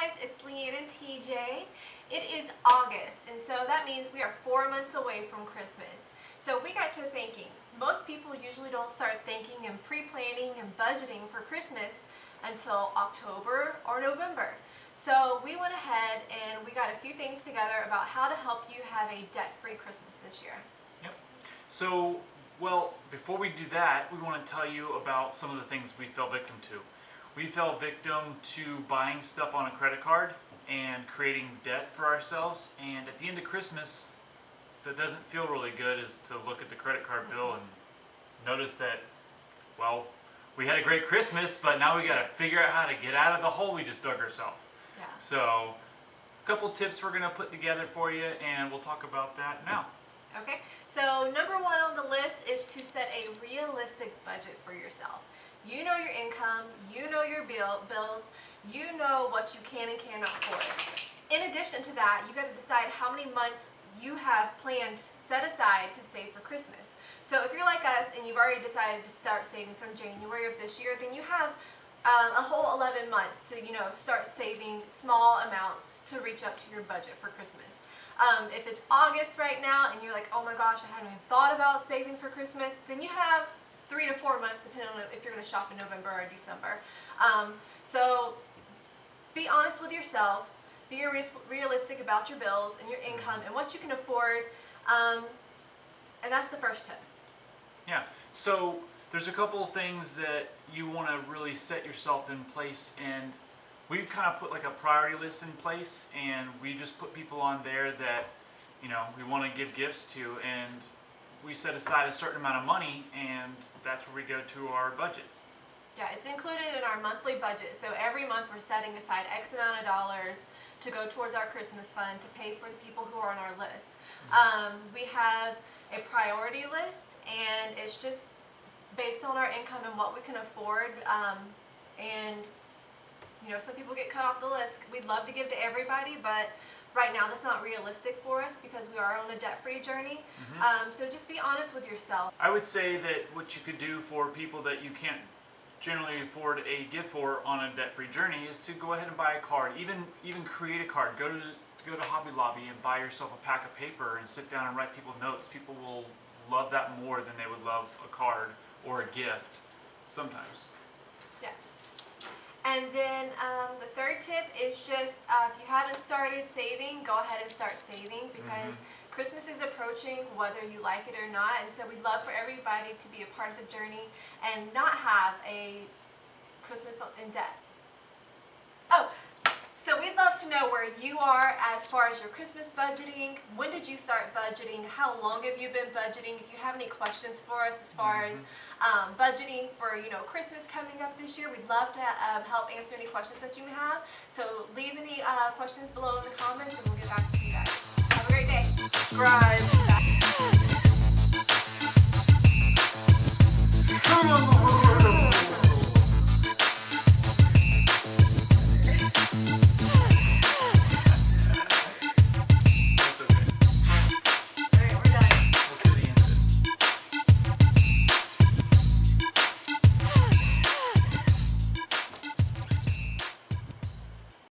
guys, it's Leanne and TJ. It is August, and so that means we are 4 months away from Christmas. So we got to thinking, most people usually don't start thinking and pre-planning and budgeting for Christmas until October or November. So we went ahead and we got a few things together about how to help you have a debt-free Christmas this year. Yep. So, well, before we do that, we want to tell you about some of the things we fell victim to. We fell victim to buying stuff on a credit card and creating debt for ourselves. And at the end of Christmas, that doesn't feel really good, is to look at the credit card bill and notice that, well, we had a great Christmas, but now we got to figure out how to get out of the hole we just dug ourselves. Yeah. So, a couple tips we're going to put together for you, and we'll talk about that now. Okay, so number one on the list is to set a realistic budget for yourself. You know your income, you know your bills, you know what you can and cannot afford. In addition to that, you got to decide how many months you have planned, set aside to save for Christmas. So if you're like us and you've already decided to start saving from January of this year, then you have a whole 11 months to start saving small amounts to reach up to your budget for Christmas. If it's August right now and you're like, oh my gosh, I haven't even thought about saving for Christmas, then you have 3 to 4 months, depending on if you're going to shop in November or December. So be honest with yourself, be realistic about your bills and your income and what you can afford, and that's the first tip. Yeah, so there's a couple of things that you want to really set yourself in place, and we kind of put like a priority list in place, and we just put people on there that we want to give gifts to, and we set aside a certain amount of money, and that's where we go to our budget. Yeah, it's included in our monthly budget. So every month we're setting aside X amount of dollars to go towards our Christmas fund to pay for the people who are on our list. We have a priority list, and it's just based on our income and what we can afford. And some people get cut off the list. We'd love to give to everybody, but right now that's not realistic for us because we are on a debt-free journey. So just be honest with yourself. I would say that what you could do for people that you can't generally afford a gift for on a debt-free journey is to go ahead and buy a card. Even create a card. Go to Hobby Lobby and buy yourself a pack of paper and sit down and write people notes. People will love that more than they would love a card or a gift sometimes. Yeah. And then the third tip is just if you haven't started saving, go ahead and start saving because Christmas is approaching whether you like it or not. And so we'd love for everybody to be a part of the journey and not have a Christmas in debt. Oh, so we'd love to know where you are as far as your Christmas budgeting. When did you start budgeting? How long have you been budgeting? If you have any questions for us as far as budgeting for Christmas coming up this year, we'd love to help answer any questions that you may have. So leave any questions below in the comments and we'll get back to you guys. Have a great day. Subscribe.